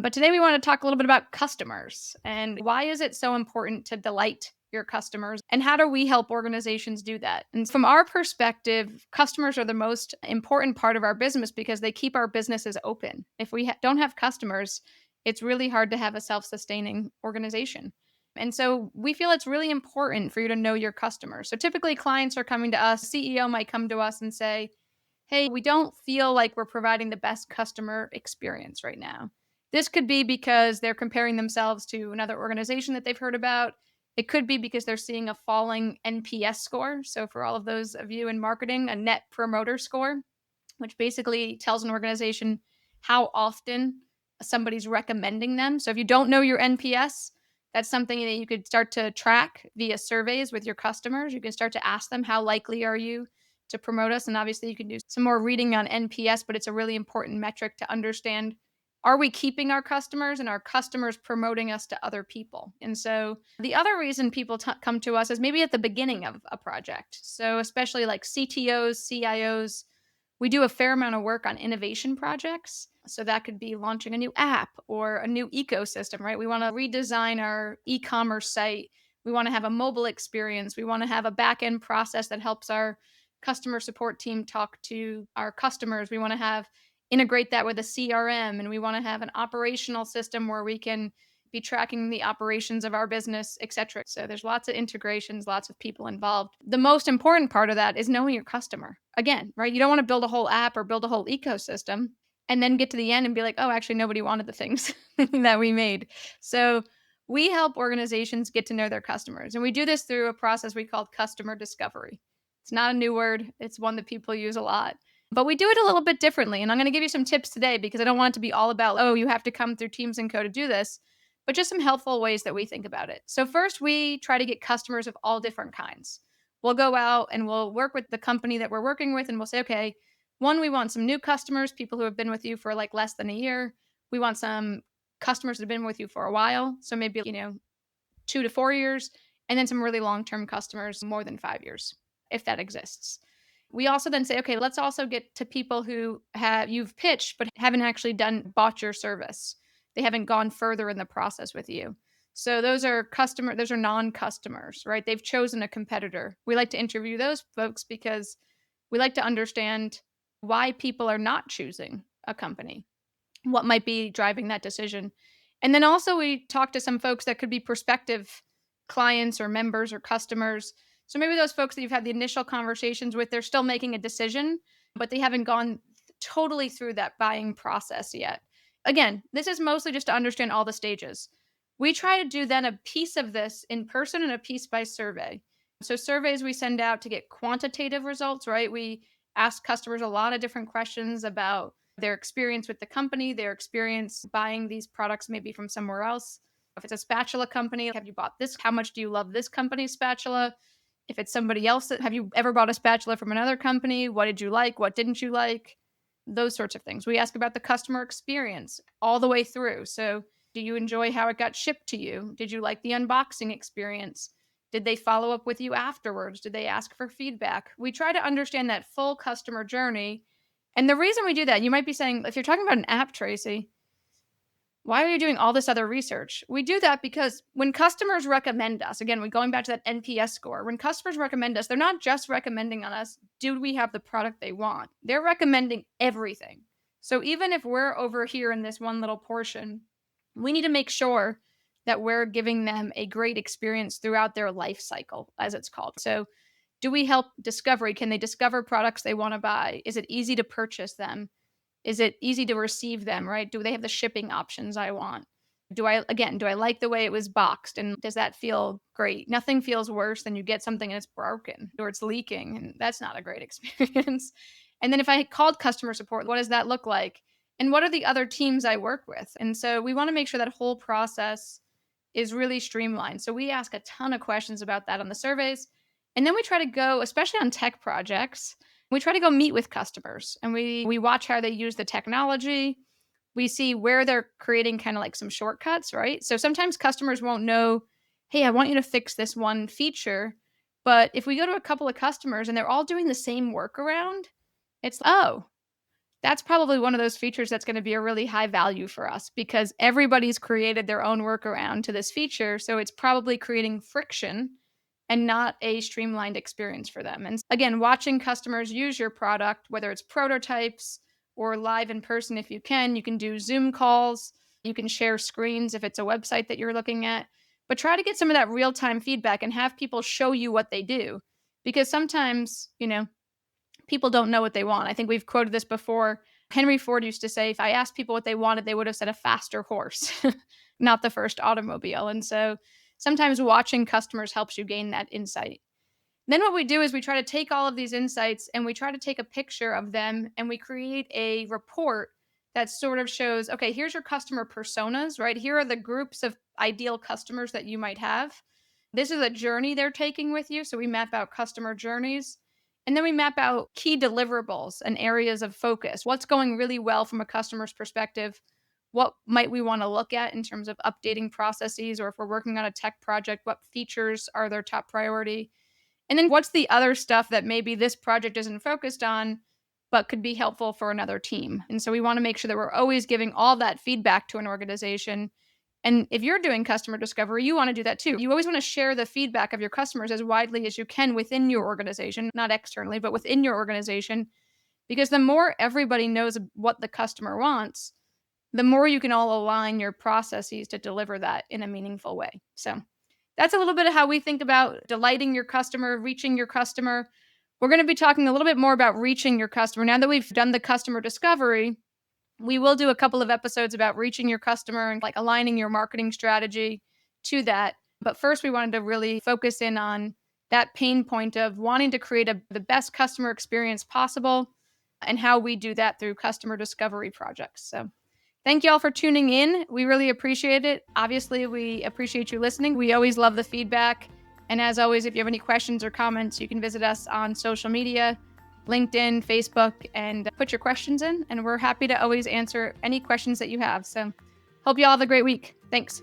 But today we want to talk a little bit about customers and why is it so important to delight your customers and how do we help organizations do that? And from our perspective, customers are the most important part of our business because they keep our businesses open. If we don't have customers, it's really hard to have a self-sustaining organization. And so we feel it's really important for you to know your customers. So typically clients are coming to us, CEO might come to us and say, "Hey, we don't feel like we're providing the best customer experience right now." This could be because they're comparing themselves to another organization that they've heard about. It could be because they're seeing a falling NPS score. So, for all of those of you in marketing, a net promoter score, which basically tells an organization how often somebody's recommending them. So, if you don't know your NPS, that's something that you could start to track via surveys with your customers. You can start to ask them, how likely are you to promote us? And obviously, you can do some more reading on NPS, but it's a really important metric to understand, are we keeping our customers and our customers promoting us to other people? And so the other reason people come to us is maybe at the beginning of a project. So especially like CTOs, CIOs, we do a fair amount of work on innovation projects. So that could be launching a new app or a new ecosystem, right? We want to redesign our e-commerce site. We want to have a mobile experience. We want to have a back-end process that helps our customer support team talk to our customers. We want to have integrate that with a CRM, and we want to have an operational system where we can be tracking the operations of our business, etc. So there's lots of integrations, lots of people involved. The most important part of that is knowing your customer. Again, right? You don't want to build a whole app or build a whole ecosystem and then get to the end and be like, "Oh, actually nobody wanted the things that we made." So we help organizations get to know their customers, and we do this through a process we call customer discovery. It's not a new word, it's one that people use a lot. But we do it a little bit differently, and I'm gonna give you some tips today because I don't want it to be all about, "Oh, you have to come through Teams and Co to do this," but just some helpful ways that we think about it. So first, we try to get customers of all different kinds. We'll go out and we'll work with the company that we're working with, and we'll say, "Okay, one, we want some new customers, people who have been with you for, like, less than a year. We want some customers that have been with you for a while, so maybe, 2 to 4 years, and then some really long-term customers, more than 5 years, if that exists." We also then say, okay, let's also get to people who have you've pitched but haven't actually bought your service. They haven't gone further in the process with you. So those are non-customers, right? They've chosen a competitor. We like to interview those folks because we like to understand why people are not choosing a company. What might be driving that decision? And then also we talk to some folks that could be prospective clients or members or customers. So maybe those folks that you've had the initial conversations with, they're still making a decision, but they haven't gone totally through that buying process yet. Again, this is mostly just to understand all the stages. We try to do then a piece of this in person and a piece by survey. So surveys we send out to get quantitative results, right? We ask customers a lot of different questions about their experience with the company, their experience buying these products maybe from somewhere else. If it's a spatula company, have you bought this? How much do you love this company's spatula? If it's somebody else, have you ever bought a spatula from another company? What did you like? What didn't you like? Those sorts of things. We ask about the customer experience all the way through. So, do you enjoy how it got shipped to you? Did you like the unboxing experience? Did they follow up with you afterwards? Did they ask for feedback? We try to understand that full customer journey. And the reason we do that, you might be saying, if you're talking about an app, Tracy, why are you doing all this other research? We do that because when customers recommend us, again, we're going back to that NPS score. When customers recommend us, they're not just recommending on us, do we have the product they want? They're recommending everything. So even if we're over here in this one little portion, we need to make sure that we're giving them a great experience throughout their life cycle, as it's called. So do we help discovery? Can they discover products they want to buy? Is it easy to purchase them? Is it easy to receive them, right? Do they have the shipping options I want? Do I like the way it was boxed? And does that feel great? Nothing feels worse than you get something and it's broken or it's leaking. And that's not a great experience. And then if I called customer support, what does that look like? And what are the other teams I work with? And so we want to make sure that whole process is really streamlined. So we ask a ton of questions about that on the surveys. And then we try to go, especially on tech projects, we try to go meet with customers and we watch how they use the technology. We see where they're creating kind of like some shortcuts, right? So sometimes customers won't know, "Hey, I want you to fix this one feature." But if we go to a couple of customers and they're all doing the same workaround, it's, "Oh, That's probably one of those features that's going to be a really high value for us because everybody's created their own workaround to this feature. So it's probably creating friction and not a streamlined experience for them. And again, watching customers use your product, whether it's prototypes or live in person, if you can do Zoom calls, you can share screens if it's a website that you're looking at, but try to get some of that real time feedback and have people show you what they do. Because sometimes, people don't know what they want. I think we've quoted this before. Henry Ford used to say, if I asked people what they wanted, they would have said a faster horse, not the first automobile. And so sometimes watching customers helps you gain that insight. Then what we do is we try to take all of these insights and we try to take a picture of them and we create a report that sort of shows, okay, here's your customer personas, right? Here are the groups of ideal customers that you might have. This is a journey they're taking with you. So we map out customer journeys. And then we map out key deliverables and areas of focus. What's going really well from a customer's perspective? What might we want to look at in terms of updating processes, or if we're working on a tech project, what features are their top priority? And then what's the other stuff that maybe this project isn't focused on, but could be helpful for another team? And so we want to make sure that we're always giving all that feedback to an organization. And if you're doing customer discovery, you want to do that too. You always want to share the feedback of your customers as widely as you can within your organization, not externally, but within your organization, because the more everybody knows what the customer wants, the more you can all align your processes to deliver that in a meaningful way. So that's a little bit of how we think about delighting your customer, reaching your customer. We're going to be talking a little bit more about reaching your customer. Now that we've done the customer discovery, we will do a couple of episodes about reaching your customer and like aligning your marketing strategy to that. But first, we wanted to really focus in on that pain point of wanting to create the best customer experience possible and how we do that through customer discovery projects. So thank you all for tuning in. We really appreciate it. Obviously, we appreciate you listening. We always love the feedback. And as always, if you have any questions or comments, you can visit us on social media, LinkedIn, Facebook, and put your questions in. And we're happy to always answer any questions that you have. So hope you all have a great week. Thanks.